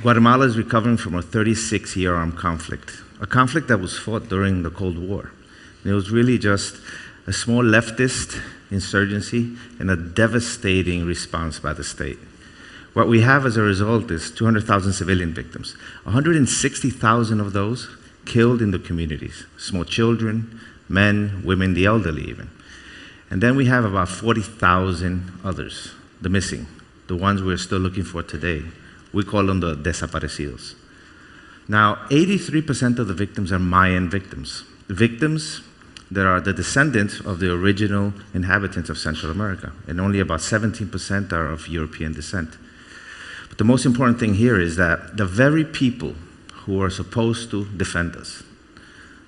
Guatemala is recovering from a 36-year armed conflict, a conflict that was fought during the Cold War. And it was really just a small leftist insurgency and a devastating response by the state. What we have as a result is 200,000 civilian victims, 160,000 of those killed in the communities, small children, men, women, the elderly even. And then we have about 40,000 others, the missing, the ones we're still looking for today. We call them the desaparecidos. Now, 83% of the victims are Mayan victims, victims that are the descendants of the original inhabitants of Central America, and only about 17% are of European descent. But the most important thing here is that the very people who are supposed to defend us,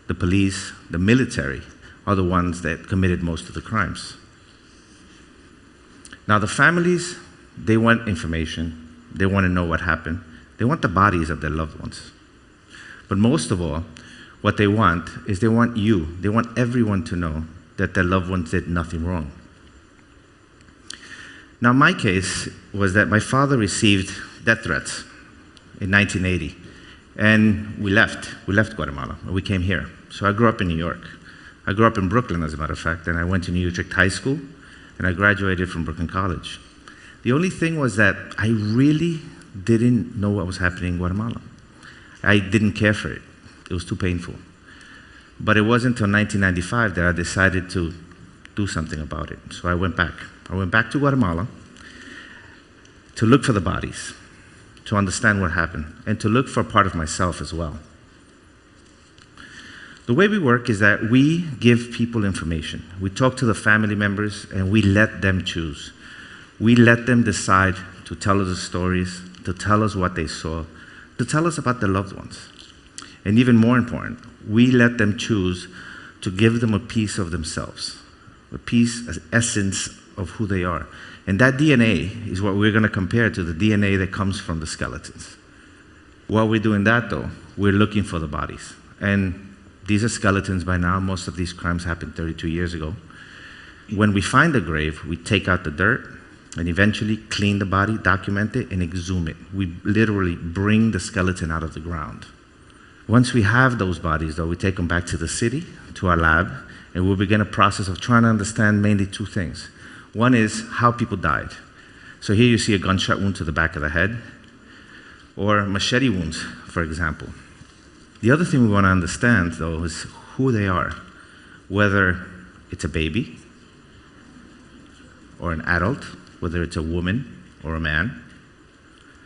the police, the military, are the ones that committed most of the crimes. Now, the families, they want information. They want to know what happened. They want the bodies of their loved ones. But most of all, what they want is they want you, they want everyone to know that their loved ones did nothing wrong. Now, my case was that my father received death threats in 1980, and we left Guatemala, and we came here. So I grew up in New York. I grew up in Brooklyn, as a matter of fact, and I went to New Utrecht High School, and I graduated from Brooklyn College. The only thing was that I really didn't know what was happening in Guatemala. I didn't care for it. It was too painful. But it wasn't until 1995 that I decided to do something about it. So I went back. I went back to Guatemala to look for the bodies, to understand what happened, and to look for a part of myself as well. The way we work is that we give people information. We talk to the family members, and we let them choose. We let them decide to tell us the stories, to tell us what they saw, to tell us about their loved ones. And even more important, we let them choose to give them a piece of themselves, a piece, an essence of who they are. And that DNA is what we're going to compare to the DNA that comes from the skeletons. While we're doing that, though, we're looking for the bodies. And these are skeletons by now. Most of these crimes happened 32 years ago. When we find the grave, we take out the dirt, and eventually clean the body, document it, and exhume it. We literally bring the skeleton out of the ground. Once we have those bodies, though, we take them back to the city, to our lab, and we'll begin a process of trying to understand mainly two things. One is how people died. So here you see a gunshot wound to the back of the head, or machete wounds, for example. The other thing we want to understand, though, is who they are, whether it's a baby, or an adult, whether it's a woman or a man.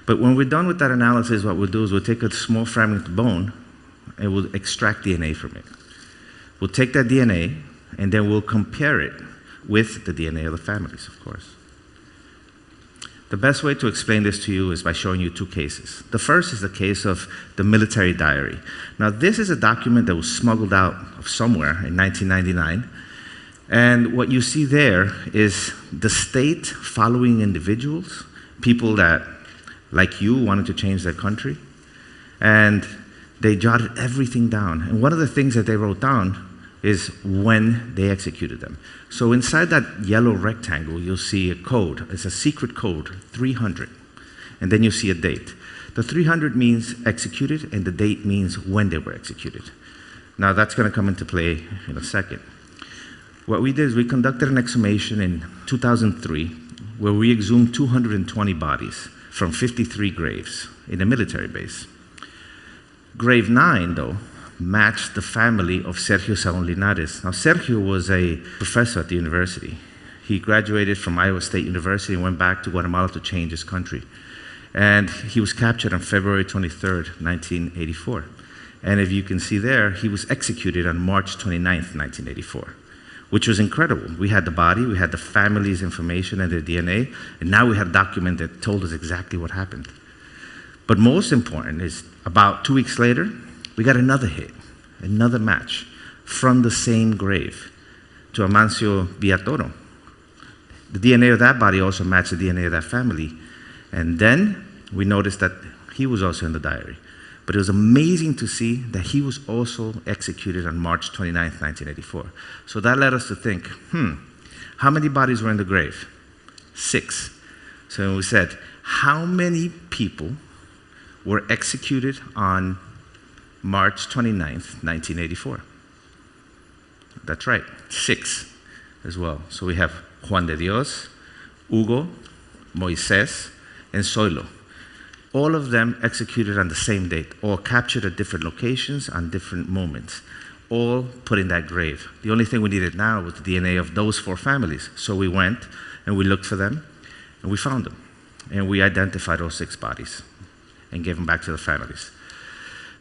But when we're done with that analysis, what we'll do is we'll take a small fragment of bone and we'll extract DNA from it. We'll take that DNA and then we'll compare it with the DNA of the families, of course. The best way to explain this to you is by showing you two cases. The first is the case of the military diary. Now, this is a document that was smuggled out of somewhere in 1999. And what you see there is the state following individuals, people that, like you, wanted to change their country. And they jotted everything down. And one of the things that they wrote down is when they executed them. So inside that yellow rectangle, you'll see a code. It's a secret code, 300. And then you see a date. The 300 means executed, and the date means when they were executed. Now, that's going to come into play in a second. What we did is we conducted an exhumation in 2003 where we exhumed 220 bodies from 53 graves in a military base. Grave 9, though, matched the family of Sergio Saúl Linares. Now, Sergio was a professor at the university. He graduated from Iowa State University and went back to Guatemala to change his country. And he was captured on February 23rd, 1984. And if you can see there, he was executed on March 29th, 1984. Which was incredible. We had the body, we had the family's information and their DNA, and now we had a document that told us exactly what happened. But most important is about 2 weeks later, we got another hit, another match from the same grave to Amancio Villatoro. The DNA of that body also matched the DNA of that family. And then we noticed that he was also in the diary. But it was amazing to see that he was also executed on March 29th, 1984. So that led us to think, how many bodies were in the grave? 6. So we said, how many people were executed on March 29th, 1984. That's right, 6 as well. So we have Juan de Dios, Hugo, Moises, and Zoilo. All of them executed on the same date, all captured at different locations on different moments, all put in that grave. The only thing we needed now was the DNA of those 4 families. So we went and we looked for them and we found them. And we identified all 6 bodies and gave them back to the families.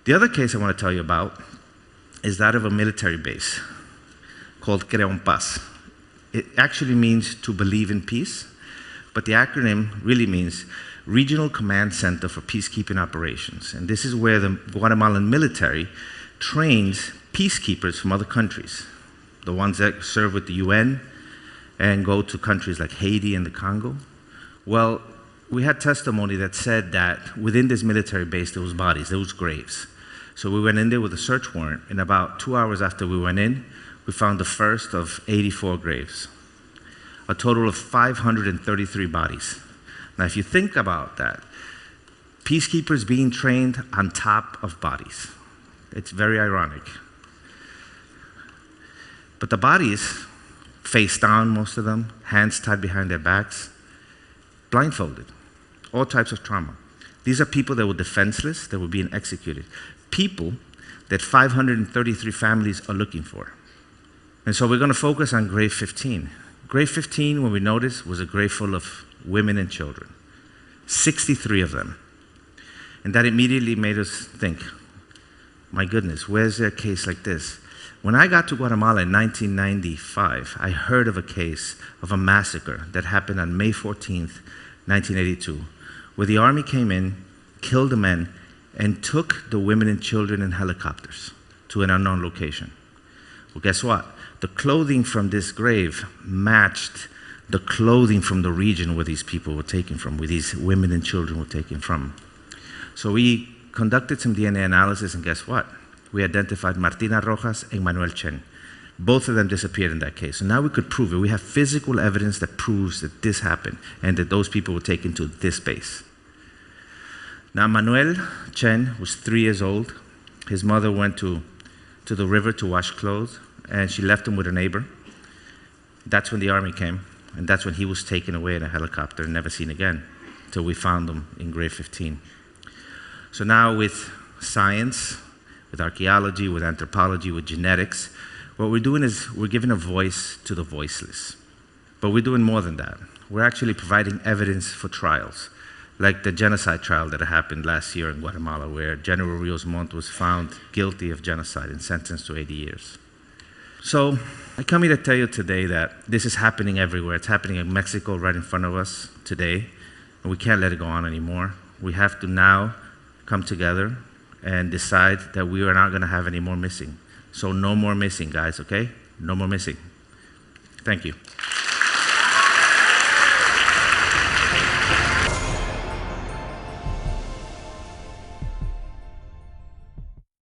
The other case I want to tell you about is that of a military base called Creon Paz. It actually means to believe in peace, but the acronym really means Regional Command Center for Peacekeeping Operations. And this is where the Guatemalan military trains peacekeepers from other countries, the ones that serve with the UN and go to countries like Haiti and the Congo. Well, we had testimony that said that within this military base there was bodies, there was graves. So we went in there with a search warrant, and about 2 hours after we went in, we found the first of 84 graves, a total of 533 bodies. Now, if you think about that, peacekeepers being trained on top of bodies, it's very ironic. But the bodies, face down, most of them, hands tied behind their backs, blindfolded, all types of trauma. These are people that were defenseless, that were being executed. People that 533 families are looking for. And so we're going to focus on grave 15. Grave 15, when we noticed, was a grave full of women and children, 63 of them. And that immediately made us think, my goodness, where's there a case like this? When I got to Guatemala in 1995, I heard of a case of a massacre that happened on May 14th, 1982, where the army came in, killed the men, and took the women and children in helicopters to an unknown location. Well, guess what? The clothing from this grave matched the clothing from the region where these people were taken from, where these women and children were taken from. So we conducted some DNA analysis, and guess what? We identified Martina Rojas and Manuel Chen. Both of them disappeared in that case. So now we could prove it. We have physical evidence that proves that this happened and that those people were taken to this base. Now, Manuel Chen was 3 years old. His mother went to the river to wash clothes, and she left him with a neighbor. That's when the army came, and that's when he was taken away in a helicopter and never seen again, until we found him in grave 15. So now with science, with archaeology, with anthropology, with genetics, what we're doing is we're giving a voice to the voiceless. But we're doing more than that. We're actually providing evidence for trials, like the genocide trial that happened last year in Guatemala, where General Rios Montt was found guilty of genocide and sentenced to 80 years. So I come here to tell you today that this is happening everywhere. It's happening in Mexico right in front of us today, and we can't let it go on anymore. We have to now come together and decide that we are not going to have any more missing. So no more missing, guys, okay? No more missing. Thank you.